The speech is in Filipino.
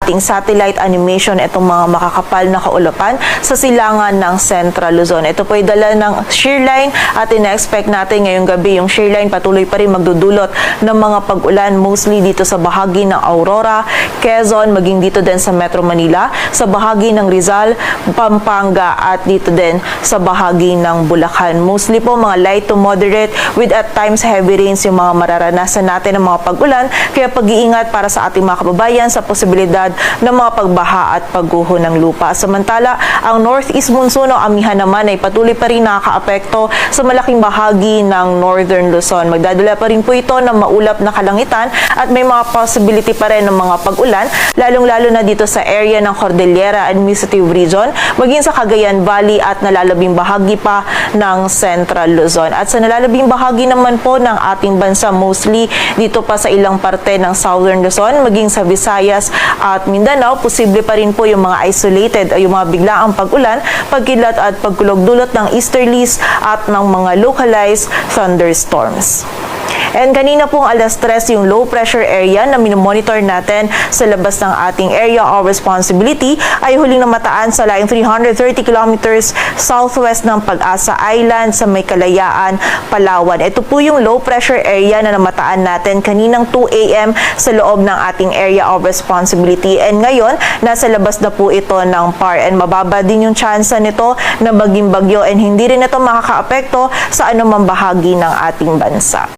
ating satellite animation itong mga makakapal na kaulapan sa silangan ng Central Luzon. Ito po ay dala ng shearline at ina-expect natin ngayong gabi yung shearline patuloy pa rin magdudulot ng mga pag-ulan mostly dito sa bahagi ng Aurora, Quezon, maging dito din sa Metro Manila, sa bahagi ng Rizal, Pampanga at dito din sa bahagi ng Bulacan. Mostly po mga light to moderate with at times heavy rains yung mga mararanasan natin ng mga pag-ulan, kaya pag-iingat para sa ating mga kababayan sa posibilidad ng mga pagbaha at pagguho ng lupa. Samantala, ang northeast monsoon o amihan naman ay patuloy pa rin nakakaapekto sa malaking bahagi ng northern Luzon. Magdadala pa rin po ito ng maulap na kalangitan at may mga possibility pa rin ng mga pag-ulan, lalong-lalo na dito sa area ng Cordillera Administrative Region, maging sa Cagayan Valley at nalalabing bahagi pa ng Central Luzon. At sa nalalabing bahagi naman po ng ating bansa, mostly dito pa sa ilang parte ng Southern Luzon, maging sa Visayas at Mindanao, posible pa rin po yung mga isolated o yung mga biglaang pag-ulan, pagkilat at pagkulog-dulot ng easterlies at ng mga localized thunderstorms. And kanina pong alas 3 yung low pressure area na minomonitor natin sa labas ng ating area of responsibility ay huling namataan sa laing 330 kilometers southwest ng Pag-asa Island sa May Kalayaan, Palawan. Ito po yung low pressure area na namataan natin kaninang 2 a.m. sa loob ng ating area of responsibility. And ngayon, nasa labas na po ito ng PAR. And mababa din yung chance nito na maging bagyo and hindi rin ito makakaapekto sa anumang bahagi ng ating bansa.